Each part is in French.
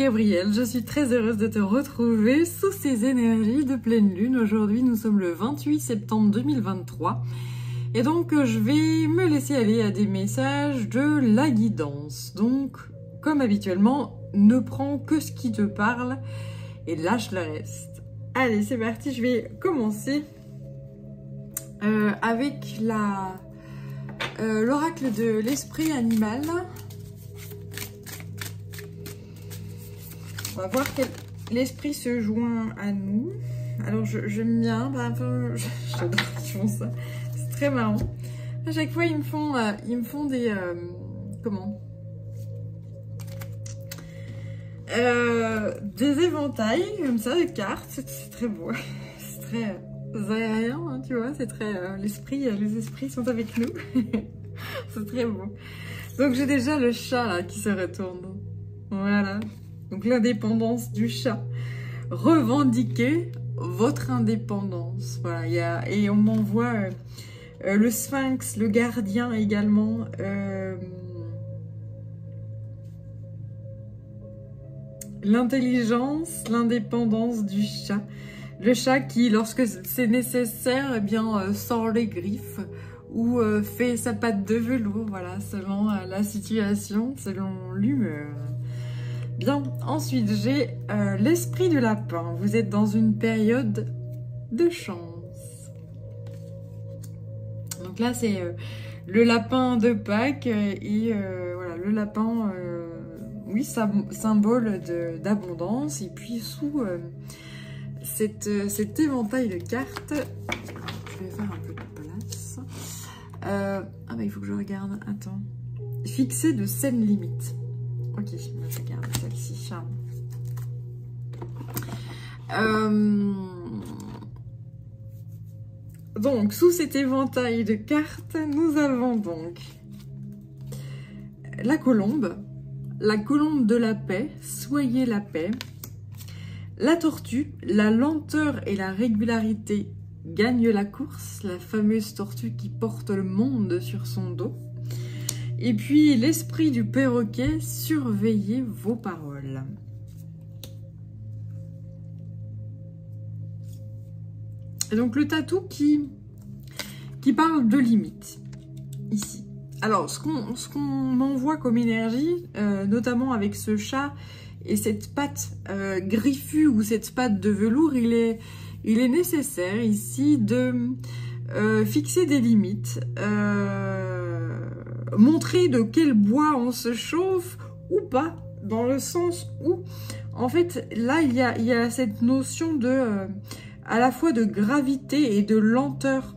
Gabrielle, je suis très heureuse de te retrouver sous ces énergies de pleine lune. Aujourd'hui, nous sommes le 28 septembre 2023 et donc je vais me laisser aller à des messages de la guidance. Donc, comme habituellement, ne prends que ce qui te parle et lâche le reste. Allez, c'est parti, je vais commencer avec l'oracle de l'esprit animal. On va voir quel l'esprit se joint à nous. Alors j'aime bien, j'adore qu'ils font ça. C'est très marrant. À chaque fois ils me font des des éventails comme ça de cartes. C'est très beau. C'est très aérien, hein, tu vois. C'est très les esprits sont avec nous. C'est très beau. Donc j'ai déjà le chat là qui se retourne. Voilà. Donc l'indépendance du chat. Revendiquez votre indépendance. Voilà, et on envoie le sphinx, le gardien également. L'intelligence, l'indépendance du chat. Le chat qui, lorsque c'est nécessaire, eh bien, sort les griffes ou fait sa patte de velours, voilà, selon la situation, selon l'humeur. Bien, ensuite j'ai l'esprit du lapin. Vous êtes dans une période de chance. Donc là c'est le lapin de Pâques et voilà, le lapin, oui, symbole d'abondance. Et puis sous cet éventail de cartes, je vais faire un peu de place. Ah bah il faut que je regarde, attends. Fixer de saines limites. Ok, je regarde celle-ci. Donc, sous cet éventail de cartes, nous avons donc la colombe de la paix, soyez la paix, la tortue, la lenteur et la régularité gagnent la course, la fameuse tortue qui porte le monde sur son dos. Et puis, l'esprit du perroquet, surveillez vos paroles. Et donc, le tatou qui parle de limites, ici. Alors, ce qu'on m'envoie comme énergie, notamment avec ce chat et cette patte griffue ou cette patte de velours, il est nécessaire ici de fixer des limites, montrer de quel bois on se chauffe ou pas, dans le sens où, en fait, là, il y a cette notion de, à la fois de gravité et de lenteur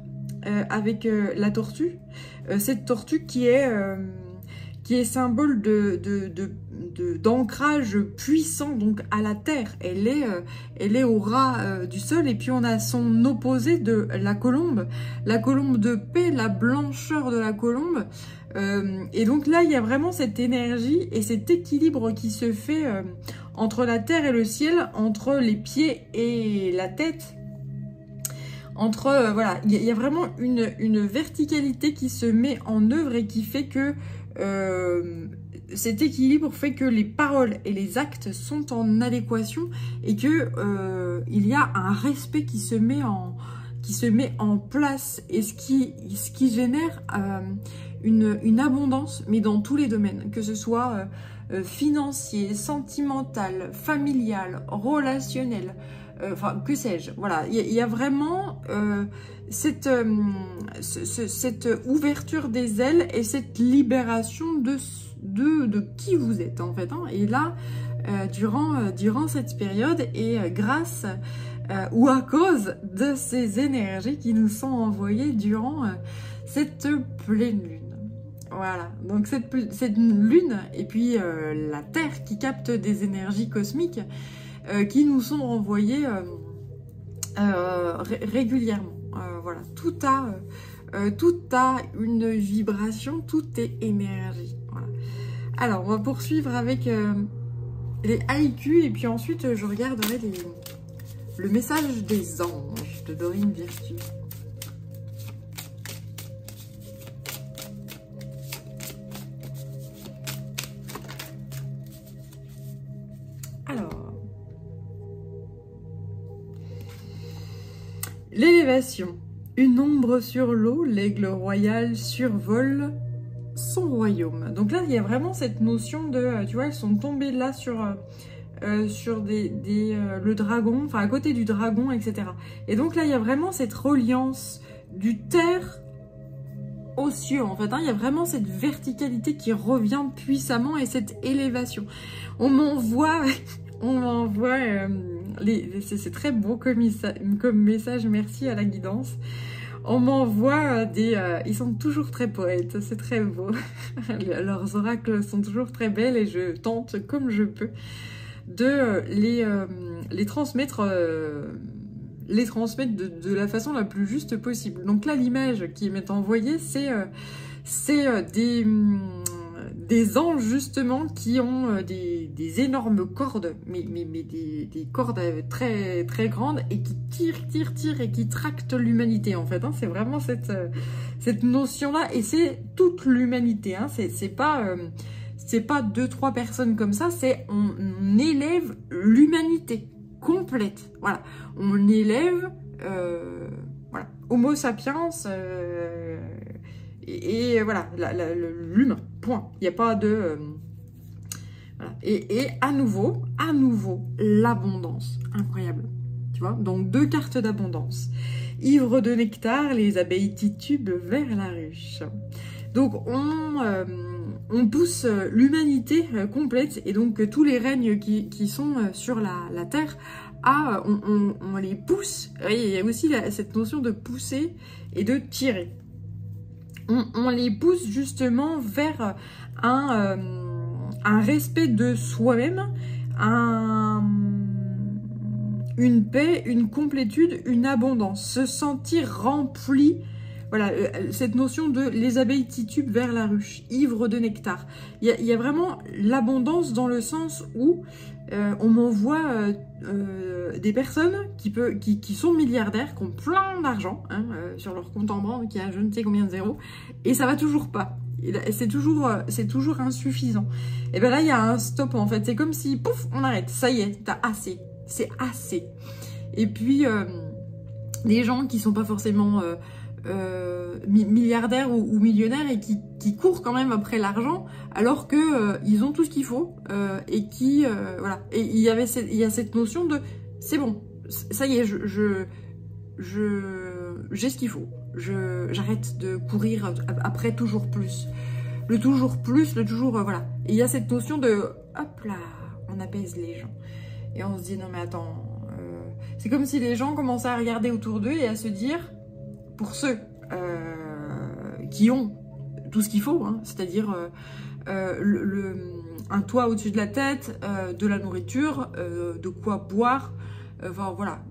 avec la tortue. Cette tortue qui est symbole d'ancrage puissant donc à la terre. Elle est au ras du sol. Et puis on a son opposé de la colombe de paix, la blancheur de la colombe. Et donc là, il y a vraiment cette énergie et cet équilibre qui se fait entre la terre et le ciel, entre les pieds et la tête. Voilà, il y a vraiment une verticalité qui se met en œuvre et qui fait que cet équilibre fait que les paroles et les actes sont en adéquation et que il y a un respect qui se met en place et ce qui génère une abondance, mais dans tous les domaines, que ce soit financier, sentimental, familial, relationnel, enfin, que sais-je. Voilà, il y a vraiment cette ouverture des ailes et cette libération de qui vous êtes, en fait. Hein. Et là, durant cette période, et grâce ou à cause de ces énergies qui nous sont envoyées durant cette pleine lune. Voilà, donc cette lune et puis la Terre qui capte des énergies cosmiques qui nous sont renvoyées régulièrement. Voilà, tout a une vibration, tout est énergie. Voilà. Alors, on va poursuivre avec les haïkus et puis ensuite je regarderai le message des anges de Dorine Virtue. L'élévation. Une ombre sur l'eau, l'aigle royal survole son royaume. Donc là, il y a vraiment cette notion de, tu vois, elles sont tombées là sur le dragon, enfin à côté du dragon, etc. Et donc là, il y a vraiment cette reliance du terre aux cieux, en fait. Hein. Il y a vraiment cette verticalité qui revient puissamment et cette élévation. On m'envoie... c'est très beau comme message, merci à la guidance. On m'envoie ils sont toujours très poètes, c'est très beau. Leurs oracles sont toujours très belles et je tente comme je peux de les transmettre de la façon la plus juste possible. Donc là, l'image qui m'est envoyée, c'est des anges justement qui ont des énormes cordes, mais des cordes très très grandes et qui tirent et qui tractent l'humanité en fait. Hein. C'est vraiment cette notion-là et c'est toute l'humanité. Hein. C'est pas 2-3 personnes comme ça, c'est on élève l'humanité complète. Voilà, on élève voilà, Homo sapiens. Et voilà, l'humain, point. Il n'y a pas de... voilà. Et à nouveau, l'abondance. Incroyable. Tu vois, donc 2 cartes d'abondance. Ivre de nectar, les abeilles titubent vers la ruche. Donc on pousse l'humanité complète et donc tous les règnes qui sont sur la Terre, on les pousse. Il y a aussi cette notion de pousser et de tirer. On les pousse justement vers un respect de soi-même, une paix, une complétude, une abondance, se sentir rempli. Voilà, cette notion de les abeilles titubent vers la ruche, ivres de nectar. Il y a vraiment l'abondance dans le sens où on m'envoie des personnes qui sont milliardaires, qui ont plein d'argent hein, sur leur compte en banque, qui a je ne sais combien de zéros, et ça va toujours pas. C'est toujours insuffisant. Et bien là, il y a un stop en fait. C'est comme si, pouf, on arrête. Ça y est, t'as assez. C'est assez. Et puis, des gens qui sont pas forcément... milliardaires ou millionnaires et qui courent quand même après l'argent alors que ils ont tout ce qu'il faut et qui voilà, et il y a cette notion de c'est bon, ça y est, j'ai ce qu'il faut, j'arrête de courir après toujours plus, le toujours voilà, et il y a cette notion de hop là, on apaise les gens et on se dit non mais attends, c'est comme si les gens commençaient à regarder autour d'eux et à se dire, pour ceux qui ont tout ce qu'il faut, hein, c'est-à-dire un toit au-dessus de la tête, de la nourriture, de quoi boire, enfin voilà.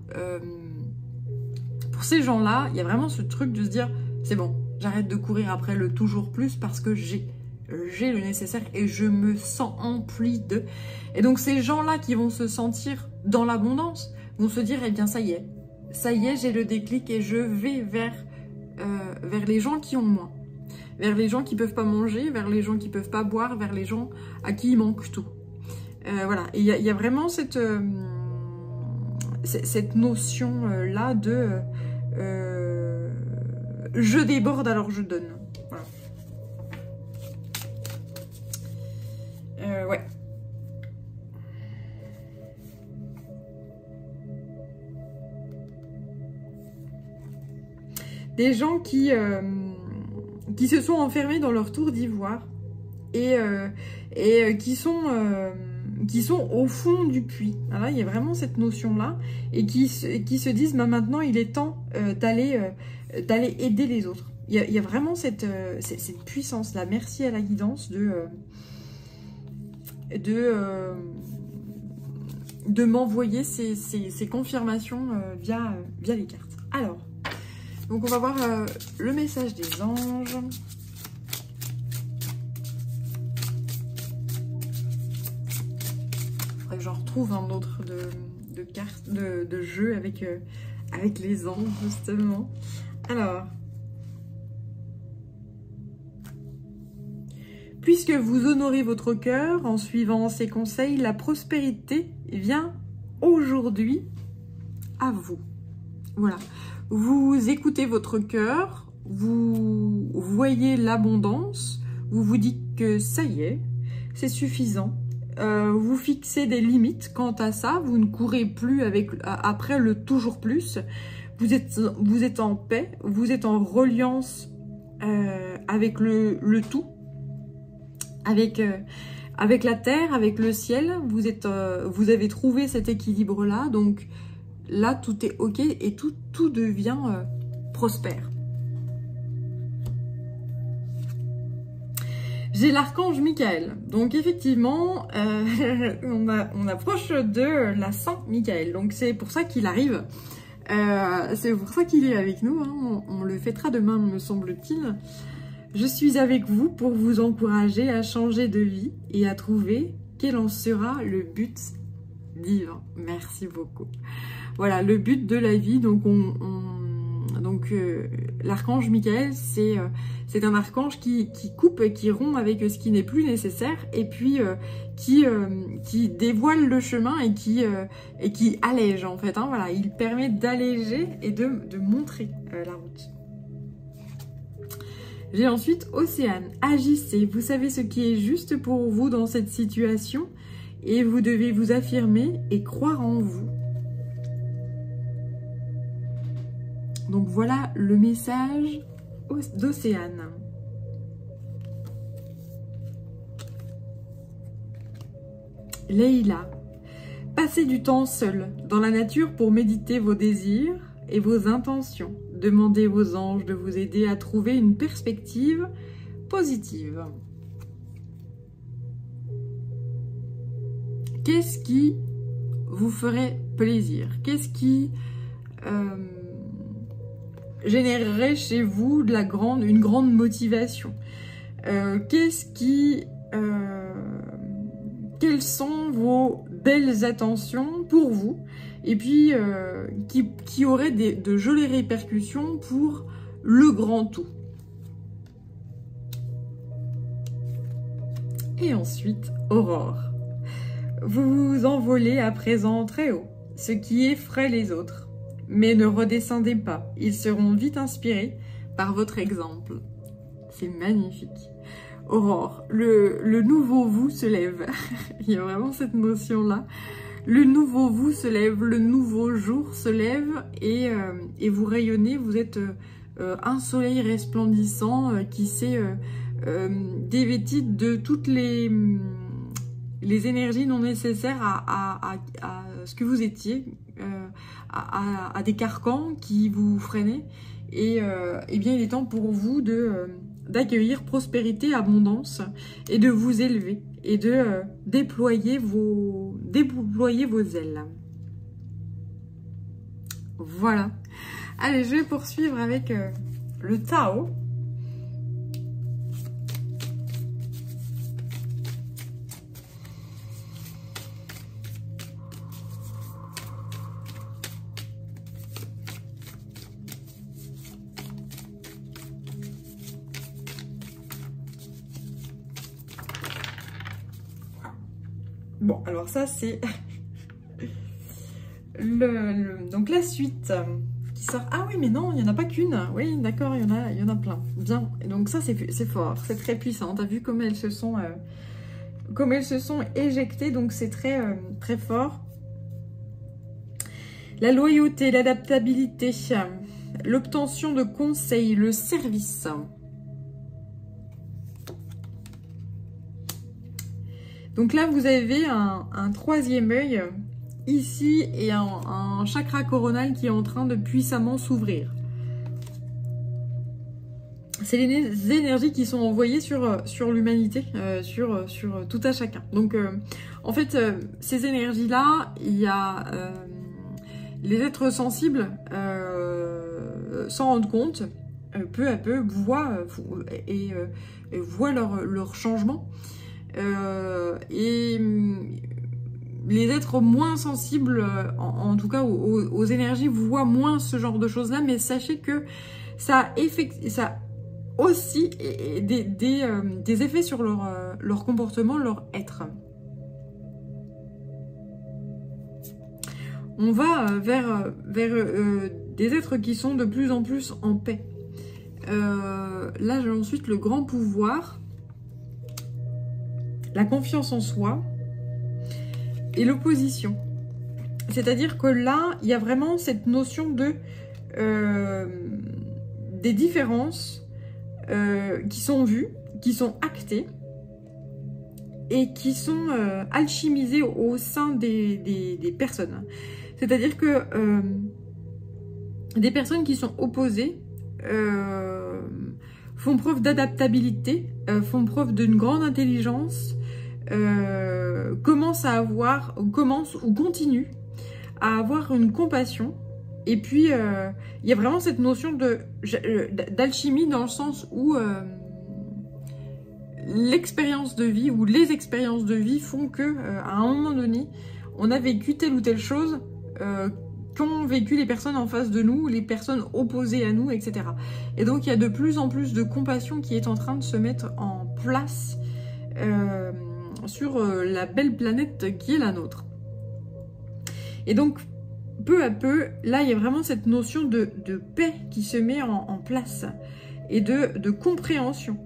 Pour ces gens-là, il y a vraiment ce truc de se dire, c'est bon, j'arrête de courir après le toujours plus parce que j'ai le nécessaire et je me sens empli de... Et donc ces gens-là qui vont se sentir dans l'abondance, vont se dire, eh bien ça y est, j'ai le déclic et je vais vers les gens qui ont moins, vers les gens qui peuvent pas manger, vers les gens qui peuvent pas boire, vers les gens à qui il manque tout. Voilà, et il y a vraiment cette notion-là de je déborde alors je donne. Voilà. Ouais. Des gens qui se sont enfermés dans leur tour d'ivoire et qui sont au fond du puits. Voilà, il y a vraiment cette notion-là et qui se disent bah, maintenant il est temps d'aller aider les autres. Il y a vraiment cette puissance-là. Merci à la guidance de m'envoyer ces confirmations via les cartes. Alors, donc on va voir le message des anges. Il faudrait que j'en retrouve un autre de cartes, de jeu avec les anges justement. Alors, puisque vous honorez votre cœur en suivant ses conseils, la prospérité vient aujourd'hui à vous. Voilà. Vous écoutez votre cœur, vous voyez l'abondance, vous vous dites que ça y est, c'est suffisant. Vous fixez des limites quant à ça, vous ne courez plus après le toujours plus. Vous êtes en paix, vous êtes en reliance avec le tout, avec la terre, avec le ciel. Vous avez trouvé cet équilibre-là, donc là, tout est ok et tout devient prospère. J'ai l'archange Michael. Donc effectivement, on approche de la Saint Michael. Donc c'est pour ça qu'il arrive. C'est pour ça qu'il est avec nous. Hein. On le fêtera demain, me semble-t-il. Je suis avec vous pour vous encourager à changer de vie et à trouver quel en sera le but divin. Merci beaucoup. Voilà, le but de la vie. Donc, l'archange Michael, c'est un archange qui coupe, qui rompt avec ce qui n'est plus nécessaire et puis qui dévoile le chemin et qui allège en fait. Hein, voilà, il permet d'alléger et de montrer la route. J'ai ensuite Océane. Agissez, vous savez ce qui est juste pour vous dans cette situation et vous devez vous affirmer et croire en vous. Donc voilà le message d'Océane. Leïla. Passez du temps seul dans la nature pour méditer vos désirs et vos intentions. Demandez aux anges de vous aider à trouver une perspective positive. Qu'est-ce qui vous ferait plaisir? Qu'est-ce qui générerait chez vous une grande motivation? Quelles sont vos belles attentions pour vous? Et puis, qui aurait de jolies répercussions pour le grand tout. Et ensuite, Aurore. Vous vous envolez à présent très haut, ce qui effraie les autres. Mais ne redescendez pas, ils seront vite inspirés par votre exemple. C'est magnifique. Aurore, le nouveau vous se lève. Il y a vraiment cette notion-là. Le nouveau vous se lève, le nouveau jour se lève et vous rayonnez, vous êtes un soleil resplendissant qui s'est dévêti de toutes les énergies non nécessaires à ce que vous étiez, à des carcans qui vous freinaient. Et bien il est temps pour vous d'accueillir prospérité, abondance et de vous élever et de déployer vos ailes. Voilà. Allez, je vais poursuivre avec le Tao. Bon, alors ça, c'est donc la suite qui sort. Ah oui, mais non, il n'y en a pas qu'une. Oui, d'accord, il y en a plein. Bien. Et donc ça, c'est fort, c'est très puissant. T'as vu comme elles se sont éjectées, donc c'est très, très fort. La loyauté, l'adaptabilité, l'obtention de conseils, le service. Donc là, vous avez un troisième œil ici et un chakra coronal qui est en train de puissamment s'ouvrir. C'est les énergies qui sont envoyées sur l'humanité, sur tout à chacun. Donc, en fait, ces énergies-là, il y a les êtres sensibles s'en rendent compte, peu à peu, voient leur changement. Et les êtres moins sensibles, en tout cas aux énergies, voient moins ce genre de choses-là, mais sachez que ça a aussi des effets sur leur comportement, leur être. On va vers des êtres qui sont de plus en plus en paix. Là, j'ai ensuite le grand pouvoir, la confiance en soi et l'opposition. C'est-à-dire que là, il y a vraiment cette notion de des différences qui sont vues, qui sont actées et qui sont alchimisées au sein des personnes. C'est-à-dire que des personnes qui sont opposées font preuve d'adaptabilité, font preuve d'une grande intelligence, commencent ou continuent à avoir une compassion. Et puis, il y a vraiment cette notion d'alchimie dans le sens où l'expérience de vie ou les expériences de vie font que, à un moment donné, on a vécu telle ou telle chose qu'ont vécu les personnes en face de nous, les personnes opposées à nous, etc. Et donc, il y a de plus en plus de compassion qui est en train de se mettre en place sur la belle planète qui est la nôtre. Et donc, peu à peu, là, il y a vraiment cette notion de paix qui se met en place et de compréhension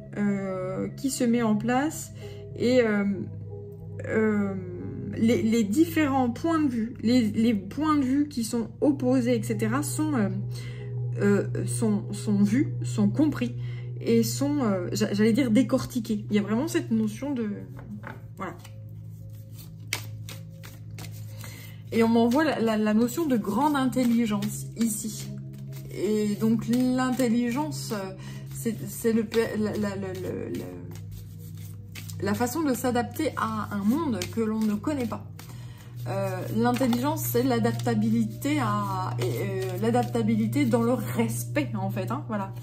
qui se met en place. Et les différents points de vue, les points de vue qui sont opposés, etc., sont vus, sont compris et sont, j'allais dire, décortiqués. Il y a vraiment cette notion de... Voilà. Et on m'envoie la notion de grande intelligence ici. Et donc l'intelligence, c'est la façon de s'adapter à un monde que l'on ne connaît pas. L'intelligence, c'est l'adaptabilité l'adaptabilité dans le respect, en fait. Hein, voilà.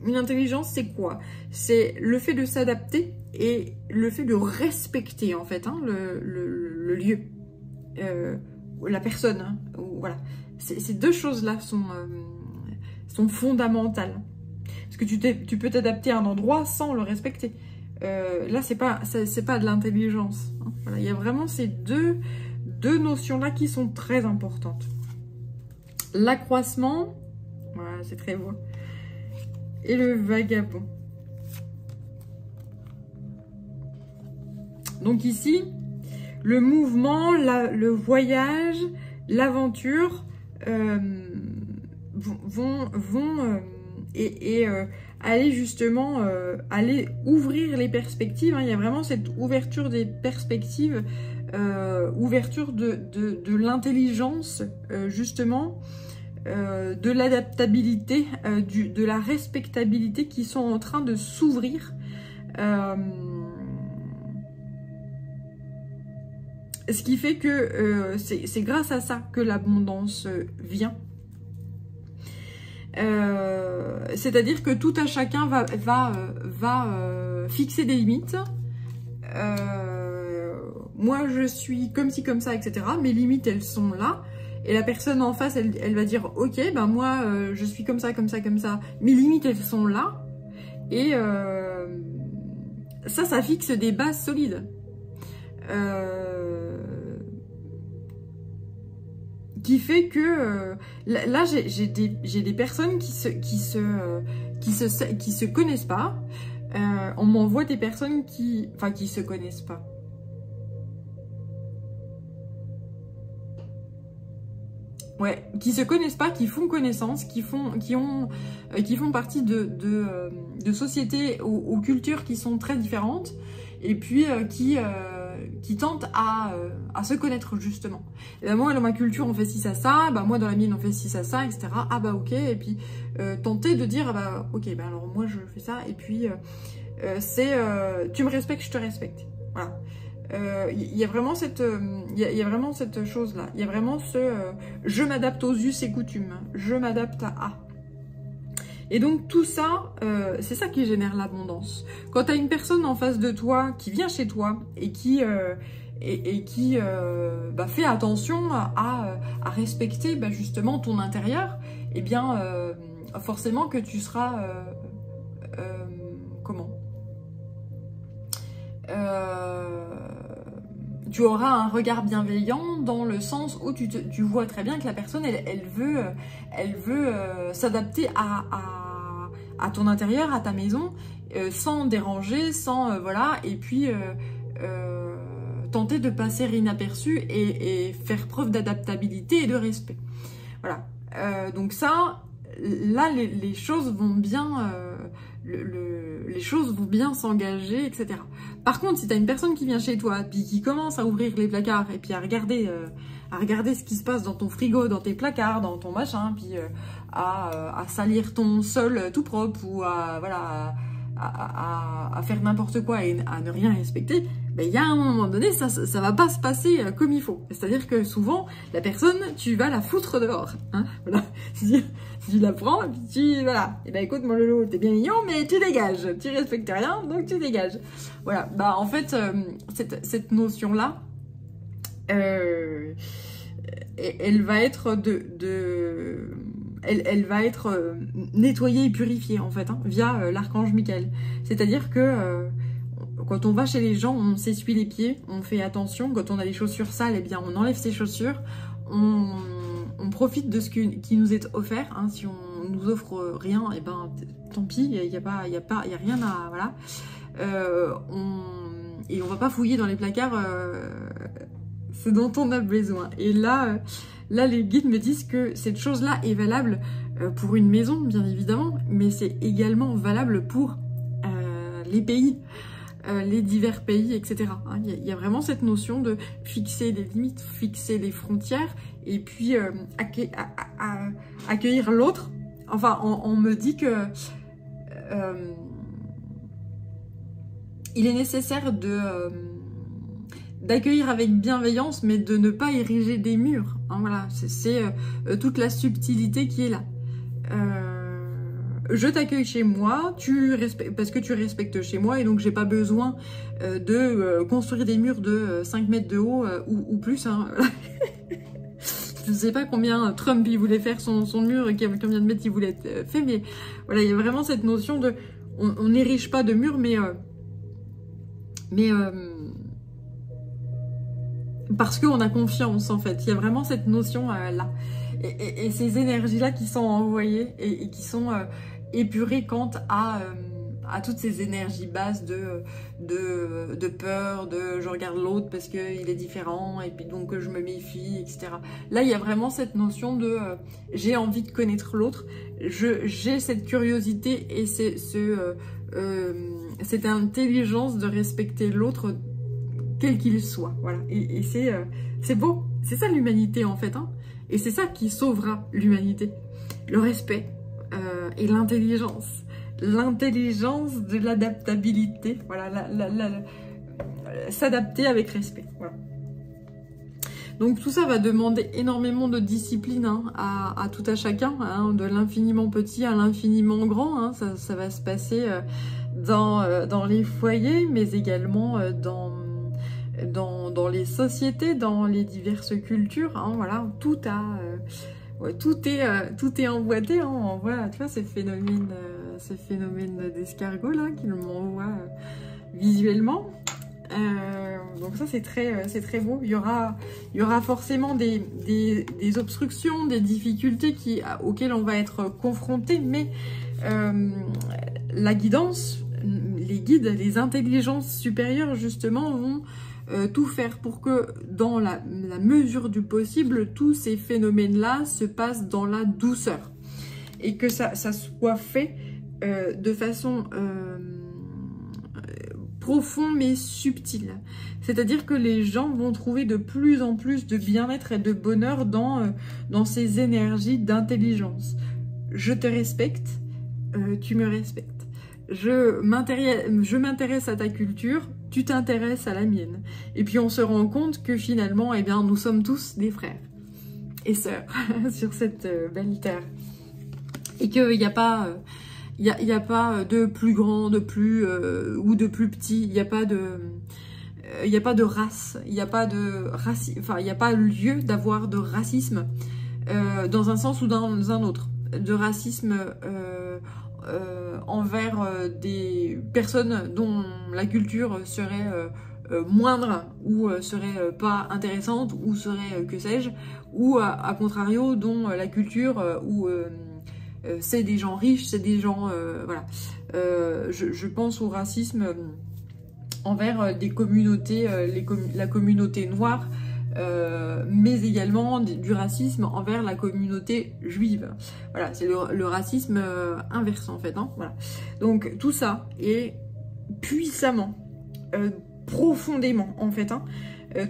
Une intelligence, c'est quoi? C'est le fait de s'adapter et le fait de respecter, en fait, hein, le lieu, la personne. Hein, voilà. Ces deux choses-là sont fondamentales. Parce que tu peux t'adapter à un endroit sans le respecter. Là, c'est pas de l'intelligence. Hein. Voilà. Il y a vraiment ces deux notions-là qui sont très importantes. L'accroissement, voilà, c'est très beau. Et le vagabond. Donc ici, le mouvement, le voyage, l'aventure vont aller justement aller ouvrir les perspectives. Hein. Il y a vraiment cette ouverture des perspectives, ouverture de l'intelligence justement, de l'adaptabilité, de la respectabilité qui sont en train de s'ouvrir. Ce qui fait que c'est grâce à ça que l'abondance vient. C'est-à-dire que tout à chacun va fixer des limites. Moi, je suis comme ci, comme ça, etc. Mes limites, elles sont là. Et la personne en face, elle va dire, ok, ben moi, je suis comme ça, comme ça, comme ça. Mes limites, elles sont là. Et ça fixe des bases solides. Qui fait que là, j'ai des personnes qui se connaissent pas. On m'envoie des personnes qui se connaissent pas. Ouais, qui se connaissent pas, qui font connaissance, qui font partie de sociétés aux cultures qui sont très différentes, et puis qui tentent à se connaître justement. Et ben moi, dans ma culture, on fait ci, ça, bah moi, dans la mienne, on fait ci, ça, etc. Ah bah ok, et puis tenter de dire, ah bah ok, bah alors moi, je fais ça, et puis tu me respectes, je te respecte. Voilà. Il y a vraiment cette chose-là. Il y a vraiment je m'adapte aux us et coutumes. Je m'adapte à. Et donc tout ça, c'est ça qui génère l'abondance. Quand tu as une personne en face de toi qui vient chez toi et qui fait attention à respecter justement ton intérieur, eh bien forcément que tu seras tu auras un regard bienveillant dans le sens où tu vois très bien que la personne, elle veut s'adapter à ton intérieur, à ta maison, sans déranger, sans voilà, et puis tenter de passer inaperçu et faire preuve d'adaptabilité et de respect. Voilà. Donc ça, là, les choses vont bien, les choses vont bien s'engager, etc. Par contre, si tu as une personne qui vient chez toi, puis qui commence à ouvrir les placards et puis à regarder ce qui se passe dans ton frigo, dans tes placards, dans ton machin, puis à salir ton sol tout propre ou voilà, à faire n'importe quoi et à ne rien respecter, ben, il y a un moment donné, ça va pas se passer comme il faut. C'est-à-dire que souvent, la personne, tu vas la foutre dehors. Hein, voilà. Tu la prends, et puis voilà. Et ben écoute, mon loulou, t'es bien mignon, mais tu dégages. Tu respectes rien, donc tu dégages. Voilà. Bah en fait, cette notion-là, elle va être elle va être nettoyée et purifiée en fait, hein, via l'archange Michael. C'est-à-dire que quand on va chez les gens, on s'essuie les pieds, on fait attention. Quand on a les chaussures sales, eh bien on enlève ses chaussures, on profite de ce qui nous est offert. Hein. Si on nous offre rien, eh ben tant pis, il y a rien à voilà. Et on va pas fouiller dans les placards ce dont on a besoin. Et là, les guides me disent que cette chose-là est valable pour une maison, bien évidemment, mais c'est également valable pour les pays, les divers pays, etc. Il y a vraiment cette notion de fixer des limites, fixer des frontières, et puis accueillir l'autre. Enfin, on me dit que il est nécessaire d'accueillir avec bienveillance, mais de ne pas ériger des murs. Hein, voilà, c'est toute la subtilité qui est là. Je t'accueille chez moi, parce que tu respectes chez moi, et donc j'ai pas besoin de construire des murs de 5 mètres de haut ou plus. Hein. Je ne sais pas combien Trump il voulait faire son mur et combien de mètres il voulait être fait, mais voilà, il y a vraiment cette notion de... On n'érige pas de murs, mais parce qu'on a confiance en fait. Il y a vraiment cette notion là. Et ces énergies-là qui sont envoyées et qui sont épurées quant à toutes ces énergies basses de peur, de je regarde l'autre parce qu'il est différent et puis donc je me méfie, etc. Là, il y a vraiment cette notion de j'ai envie de connaître l'autre, j'ai cette curiosité et cette intelligence de respecter l'autre quel qu'il soit. Voilà. Et c'est beau. C'est ça l'humanité en fait. Hein. Et c'est ça qui sauvera l'humanité. Le respect et l'intelligence. L'intelligence de l'adaptabilité. Voilà. S'adapter avec respect. Voilà. Donc tout ça va demander énormément de discipline hein, à tout à chacun. Hein, de l'infiniment petit à l'infiniment grand. Hein. Ça va se passer dans les foyers, mais également dans les sociétés, dans les diverses cultures, hein, voilà, tout est emboîté, hein, on voit, tu vois, ces phénomènes d'escargot là, qui m'envoient visuellement. Donc ça c'est très beau. Il y aura forcément des obstructions, des difficultés auxquelles on va être confronté, mais la guidance, les guides, les intelligences supérieures justement vont tout faire pour que dans la mesure du possible, tous ces phénomènes-là se passent dans la douceur. Et que ça soit fait de façon profonde mais subtile. C'est-à-dire que les gens vont trouver de plus en plus de bien-être et de bonheur dans ces énergies d'intelligence. Je te respecte, tu me respectes. Je m'intéresse à ta culture, tu t'intéresses à la mienne. Et puis on se rend compte que finalement, eh bien, nous sommes tous des frères et sœurs sur cette belle terre. Et qu'il n'y a pas, de plus grand, de plus ou de plus petit. Il n'y a pas de race. Il n'y a pas de racisme. Enfin, il n'y a pas lieu d'avoir de racisme dans un sens ou dans un autre. De racisme envers des personnes dont la culture serait moindre, ou serait pas intéressante, ou serait que sais-je, ou à contrario dont la culture ou c'est des gens riches, c'est des gens voilà. Je pense au racisme envers des communautés, la communauté noire, mais également du racisme envers la communauté juive. Voilà, c'est le racisme inverse en fait. Hein, voilà. Donc tout ça est puissamment, profondément en fait, hein,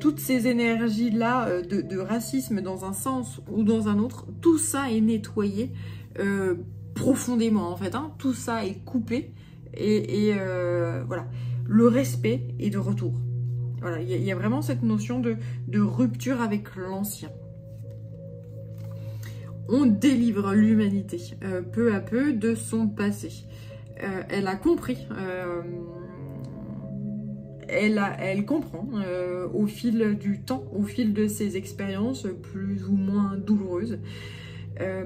toutes ces énergies-là de racisme dans un sens ou dans un autre, tout ça est nettoyé profondément en fait. Hein, tout ça est coupé et voilà. Le respect est de retour. Voilà, il y a vraiment cette notion de rupture avec l'ancien. On délivre l'humanité peu à peu de son passé. Elle a compris, elle comprend au fil du temps, au fil de ses expériences plus ou moins douloureuses.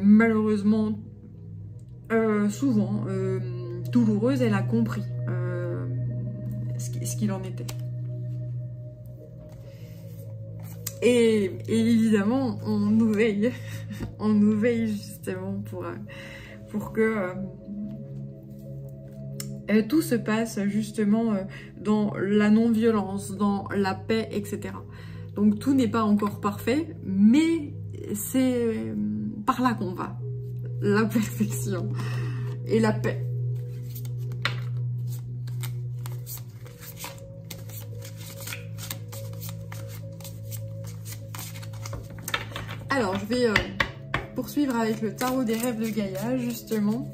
Malheureusement, souvent douloureuses, elle a compris ce qu'il en était. Et évidemment, on nous veille, on nous veille justement pour que tout se passe justement dans la non-violence, dans la paix, etc. Donc tout n'est pas encore parfait, mais c'est par là qu'on va. La perfection et la paix. Alors, je vais poursuivre avec le tarot des rêves de Gaïa, justement.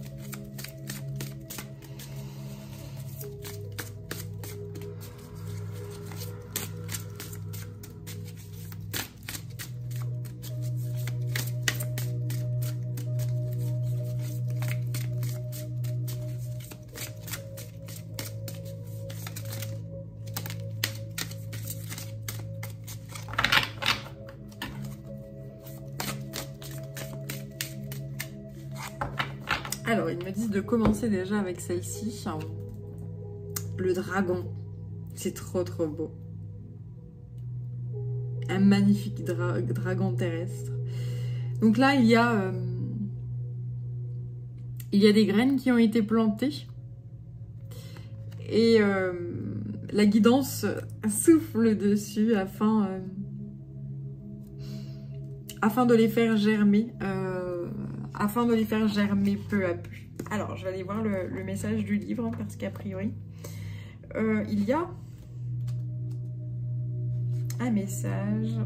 Alors, ils me disent de commencer déjà avec celle-ci. Le dragon. C'est trop trop beau. Un magnifique dragon terrestre. Donc là, il y a des graines qui ont été plantées. Et la guidance souffle dessus afin de les faire germer. Afin de les faire germer peu à peu. Alors, je vais aller voir le message du livre, hein, parce qu'a priori, il y a un message.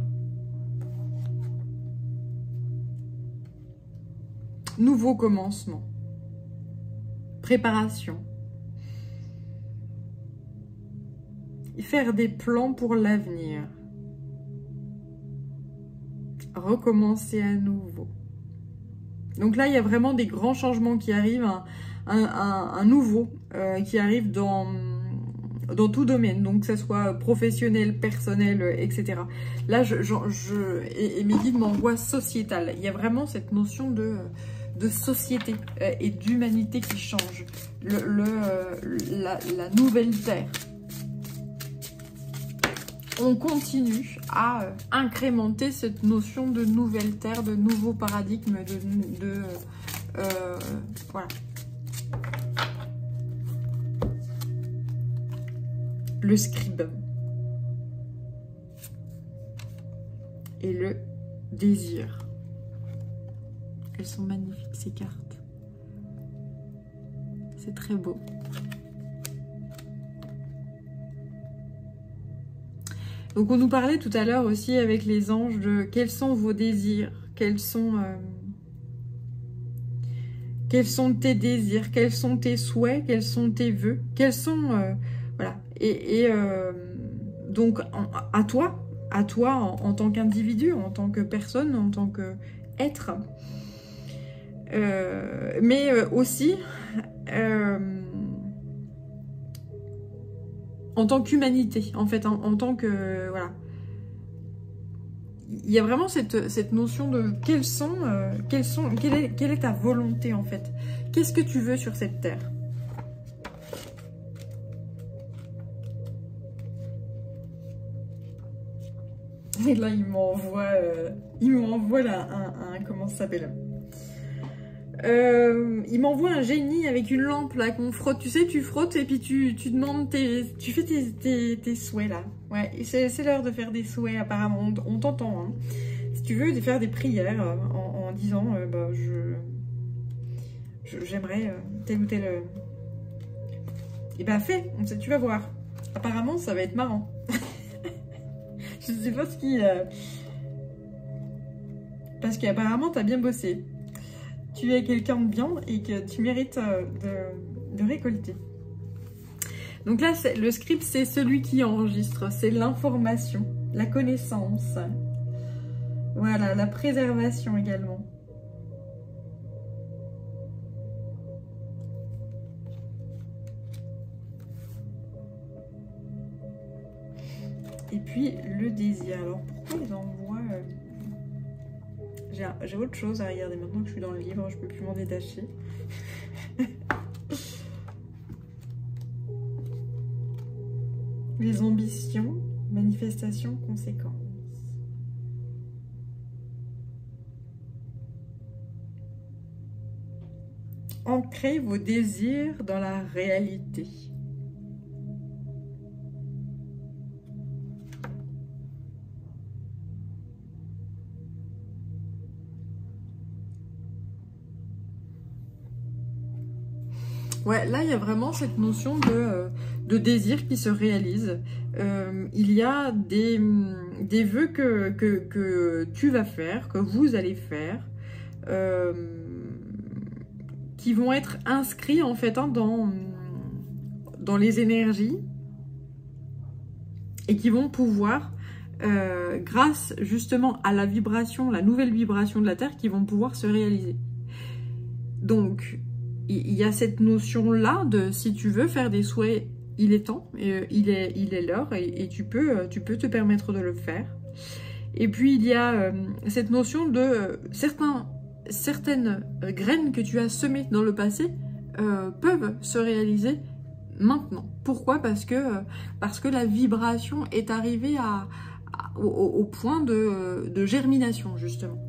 Nouveau commencement. Préparation. Faire des plans pour l'avenir. Recommencer à nouveau. Donc là, il y a vraiment des grands changements qui arrivent, un nouveau qui arrive dans tout domaine, donc que ce soit professionnel, personnel, etc. Là, et mes guides m'envoient sociétal. Il y a vraiment cette notion de société et d'humanité qui change. La nouvelle terre. On continue à incrémenter cette notion de nouvelle terre, de nouveau paradigme, voilà. Le scribe. Et le désir. Elles sont magnifiques ces cartes. C'est très beau. Donc on nous parlait tout à l'heure aussi avec les anges de quels sont vos désirs, quels sont tes désirs, quels sont tes souhaits, quels sont tes vœux, quels sont voilà. Et donc à toi en tant qu'individu, en tant que personne, en tant qu'être, mais aussi en tant qu'humanité, en fait, en tant que... Voilà. Il y a vraiment cette notion de quelle est ta volonté, en fait. Qu'est-ce que tu veux sur cette terre? Et là, il m'envoie là comment ça s'appelle? Il m'envoie un génie avec une lampe là qu'on frotte. Tu sais, tu frottes et puis tu demandes tu fais tes souhaits là. Ouais, c'est l'heure de faire des souhaits apparemment. On t'entend. Hein. Si tu veux, de faire des prières en disant bah, j'aimerais tel ou tel. Et ben fais, tu vas voir. Apparemment, ça va être marrant. Je sais pas ce qui. Parce qu'apparemment, t'as bien bossé. Tu es quelqu'un de bien et que tu mérites de récolter. Donc là, le script, c'est celui qui enregistre. C'est l'information, la connaissance. Voilà, la préservation également. Et puis, le désir. Alors, pourquoi ils envoient... J'ai autre chose à regarder. Maintenant que je suis dans le livre, je peux plus m'en détacher. Les ambitions, manifestations, conséquences. Ancrez vos désirs dans la réalité. Ouais, là, il y a vraiment cette notion de désir qui se réalise. Il y a des vœux que tu vas faire, que vous allez faire, qui vont être inscrits, en fait, hein, dans les énergies et qui vont pouvoir, grâce, justement, à la vibration, la nouvelle vibration de la Terre, qui vont pouvoir se réaliser. Donc... il y a cette notion-là de si tu veux faire des souhaits, il est temps, il est l'heure et tu peux te permettre de le faire. Et puis il y a cette notion de certaines graines que tu as semées dans le passé peuvent se réaliser maintenant. Pourquoi? Parce que la vibration est arrivée au point de germination, justement.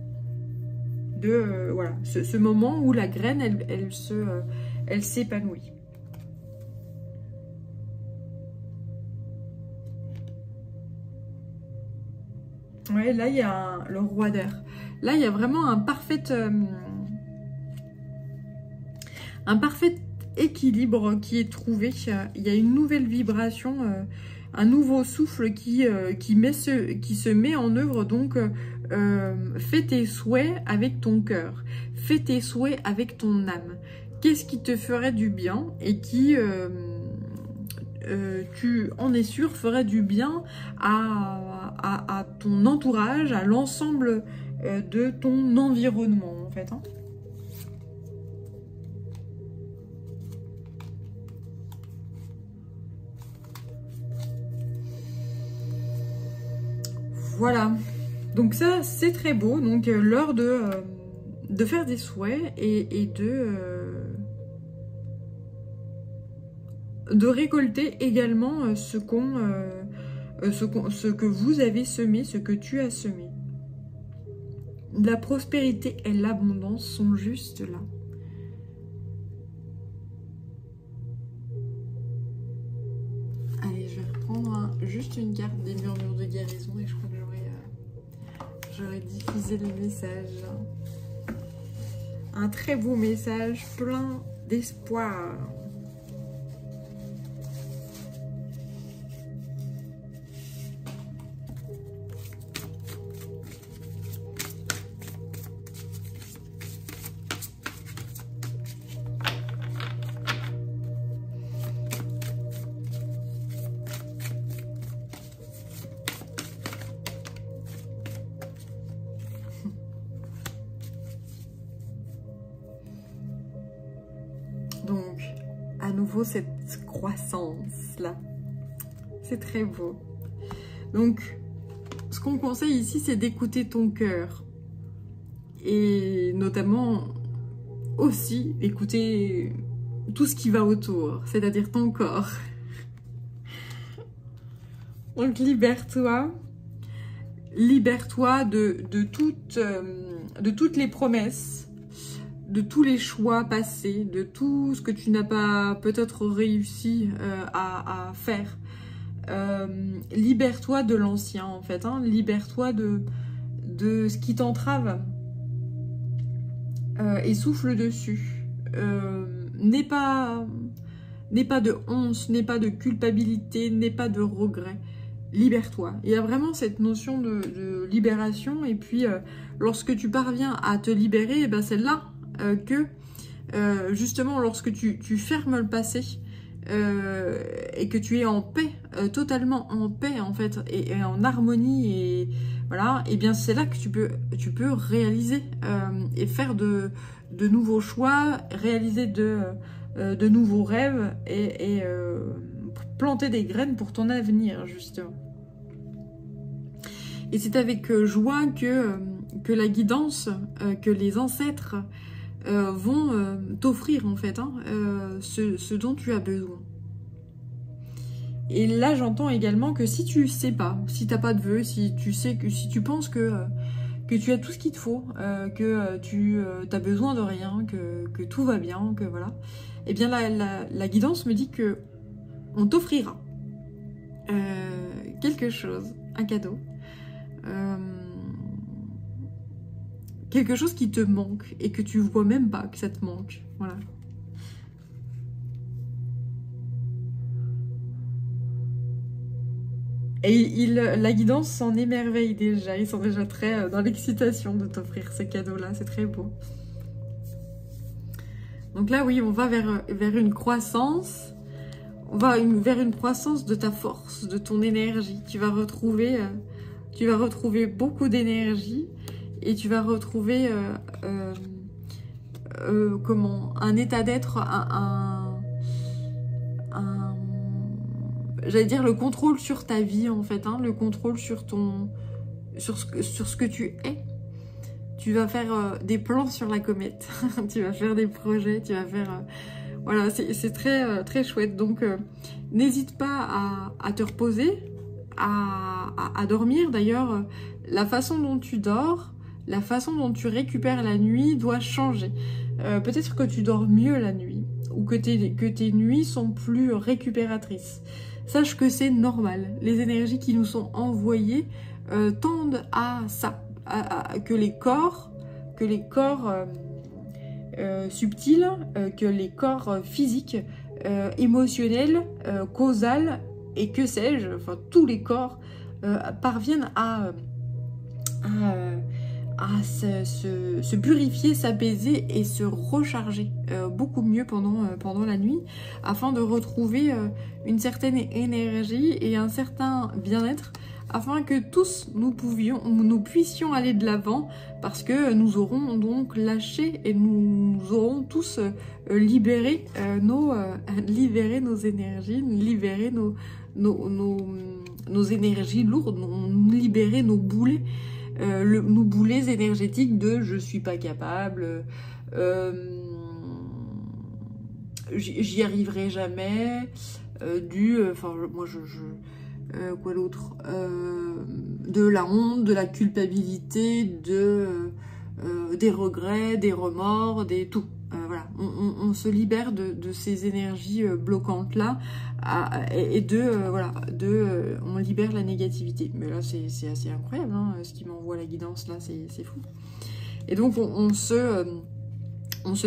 Voilà, ce moment où la graine, elle s'épanouit. Ouais, là, il y a le roi d'air. Là, il y a vraiment un parfait équilibre qui est trouvé. Il y a une nouvelle vibration, un nouveau souffle qui se met en œuvre. Donc, fais tes souhaits avec ton cœur. Fais tes souhaits avec ton âme. Qu'est-ce qui te ferait du bien et qui, tu en es sûr, ferait du bien à ton entourage, à l'ensemble de ton environnement, en fait. Hein. Voilà. Donc ça, c'est très beau. Donc l'heure de faire des souhaits et de récolter également ce que vous avez semé, ce que tu as semé. La prospérité et l'abondance sont juste là. Allez, je vais reprendre juste une carte des murmures de guérison et je crois que j'aurais diffusé le message. Un très beau message plein d'espoir. Donc, à nouveau, cette croissance-là. C'est très beau. Donc, ce qu'on conseille ici, c'est d'écouter ton cœur. Et notamment, aussi, écouter tout ce qui va autour, c'est-à-dire ton corps. Donc, libère-toi. libère-toi de toutes les promesses, de tous les choix passés, de tout ce que tu n'as pas peut-être réussi à faire. Libère-toi de l'ancien en fait, hein. Libère-toi de ce qui t'entrave et souffle dessus. N'aie pas de honte, n'aie pas de culpabilité, n'aie pas de regret. Libère-toi. Il y a vraiment cette notion de libération, et puis lorsque tu parviens à te libérer, eh ben, c'est là que justement lorsque tu fermes le passé et que tu es en paix, totalement en paix en fait, et en harmonie, et voilà, et bien c'est là que tu peux réaliser et faire de nouveaux choix, réaliser de nouveaux rêves et planter des graines pour ton avenir, justement. Et c'est avec joie que la guidance, que les ancêtres vont t'offrir, en fait, hein, ce dont tu as besoin. Et là, j'entends également que si tu sais pas, si tu n'as pas de vœux, si tu penses que tu as tout ce qu'il te faut, que tu as besoin de rien, que tout va bien, que voilà, eh bien la guidance me dit que on t'offrira quelque chose, un cadeau, quelque chose qui te manque et que tu vois même pas que ça te manque, voilà. Et la guidance s'en émerveille déjà, ils sont déjà très dans l'excitation de t'offrir ce cadeau-là, c'est très beau. Donc là, oui, on va vers une croissance, vers une croissance de ta force, de ton énergie. Tu vas retrouver beaucoup d'énergie, et tu vas retrouver un état d'être, j'allais dire le contrôle sur ta vie en fait, hein, le contrôle sur ce que tu es. Tu vas faire des plans sur la comète, tu vas faire des projets, tu vas faire... voilà, c'est très, très chouette. Donc, n'hésite pas à te reposer, à dormir. D'ailleurs, la façon dont tu dors, la façon dont tu récupères la nuit doit changer. Peut-être que tu dors mieux la nuit, ou que tes nuits sont plus récupératrices. Sache que c'est normal. Les énergies qui nous sont envoyées tendent à ça. Que les corps subtils, que les corps physiques, émotionnels, causal, et que sais-je, enfin tous les corps parviennent à se purifier, s'apaiser et se recharger beaucoup mieux pendant la nuit, afin de retrouver une certaine énergie et un certain bien-être, afin que tous nous puissions aller de l'avant, parce que nous aurons donc lâché et nous aurons tous libéré nos énergies, libéré nos énergies lourdes, libéré nos boulets, nos boulets énergétiques de je suis pas capable, j'y arriverai jamais, enfin moi quoi d'autre, de la honte, de la culpabilité, des regrets, des remords, tout. Voilà, on se libère de ces énergies bloquantes là, on libère la négativité. Mais là c'est assez incroyable, hein, ce qui m'envoie la guidance là, c'est fou. Et donc on se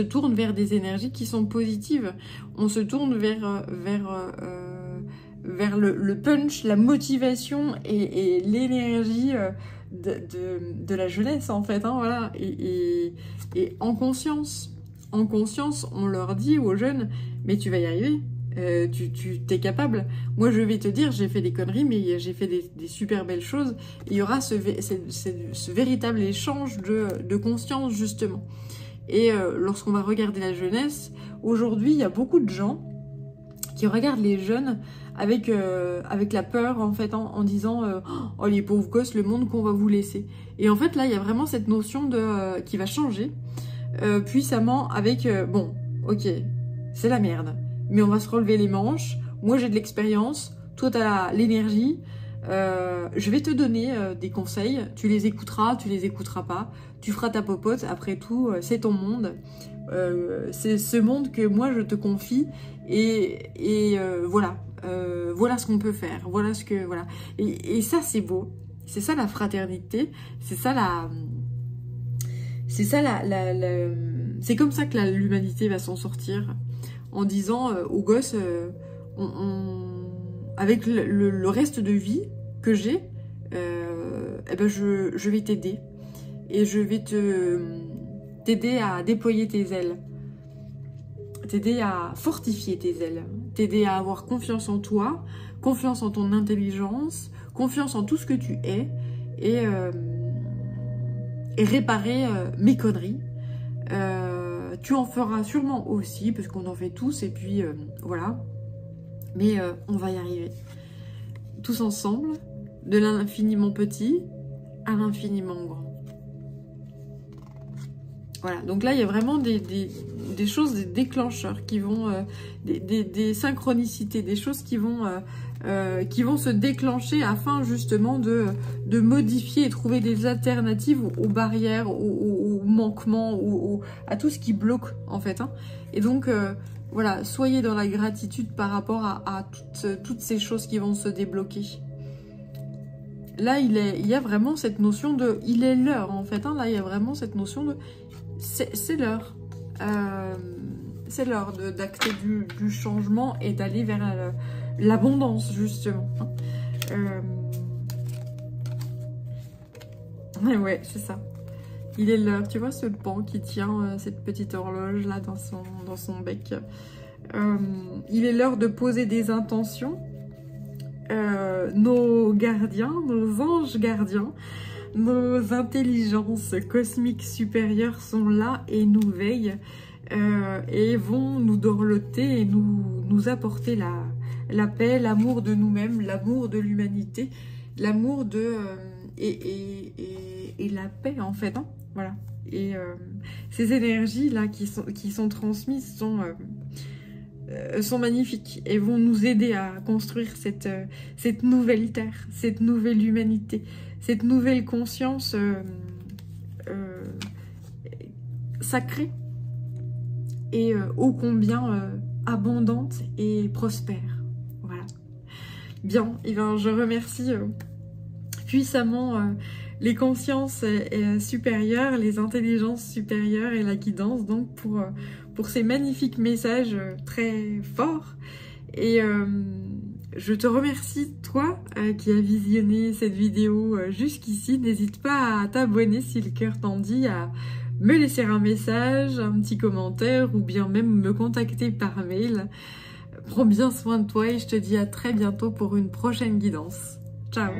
tourne vers des énergies qui sont positives. On se tourne vers le punch, la motivation et l'énergie de la jeunesse en fait, hein, voilà. Et en conscience, on leur dit aux jeunes, mais tu vas y arriver, tu t'es capable. Moi je vais te dire, j'ai fait des conneries, mais j'ai fait des super belles choses. Il y aura ce véritable échange de conscience justement. Et lorsqu'on va regarder la jeunesse, aujourd'hui il y a beaucoup de gens qui regardent les jeunes avec la peur en fait, en disant oh les pauvres gosses, le monde qu'on va vous laisser. Et en fait là il y a vraiment cette notion qui va changer puissamment avec bon ok c'est la merde, mais on va se relever les manches. Moi j'ai de l'expérience, toi t'as l'énergie, Je vais te donner des conseils, tu les écouteras pas, tu feras ta popote, après tout, c'est ton monde, c'est ce monde que moi je te confie, et voilà, voilà ce qu'on peut faire, voilà ce que, voilà. Et ça c'est beau, c'est ça la fraternité, c'est ça c'est comme ça que l'humanité va s'en sortir, en disant aux gosses, avec le reste de vie que j'ai, eh ben je vais t'aider. Et je vais t'aider à déployer tes ailes. T'aider à fortifier tes ailes. T'aider à avoir confiance en toi, confiance en ton intelligence, confiance en tout ce que tu es. Et réparer mes conneries. Tu en feras sûrement aussi, parce qu'on en fait tous, et puis voilà. Mais on va y arriver. Tous ensemble, de l'infiniment petit à l'infiniment grand. Voilà, donc là, il y a vraiment des choses, des déclencheurs qui vont... des synchronicités, des choses qui vont se déclencher afin justement de modifier et trouver des alternatives aux barrières, aux manquements, à tout ce qui bloque, en fait. Hein. Et donc, voilà, soyez dans la gratitude par rapport à toutes ces choses qui vont se débloquer. Là, il y a vraiment cette notion de... Il est l'heure, en fait. Hein. Là, il y a vraiment cette notion de... C'est l'heure. C'est l'heure d'acter du changement et d'aller vers l'abondance, justement. Ouais, c'est ça. Il est l'heure. Tu vois ce pan qui tient cette petite horloge là dans son bec. Il est l'heure de poser des intentions. Nos gardiens, nos anges gardiens, nos intelligences cosmiques supérieures sont là et nous veillent et vont nous dorloter et nous apporter la paix, l'amour de nous-mêmes, l'amour de l'humanité, l'amour de et la paix en fait. Hein, voilà. Et ces énergies là qui sont transmises sont magnifiques et vont nous aider à construire cette nouvelle terre, cette nouvelle humanité, cette nouvelle conscience sacrée et ô combien abondante et prospère. Voilà. Bien, et bien je remercie puissamment les consciences supérieures, les intelligences supérieures et la guidance donc pour ces magnifiques messages très forts. Et je te remercie, toi, qui as visionné cette vidéo jusqu'ici. N'hésite pas à t'abonner si le cœur t'en dit, à me laisser un message, un petit commentaire ou bien même me contacter par mail. Prends bien soin de toi et je te dis à très bientôt pour une prochaine guidance. Ciao!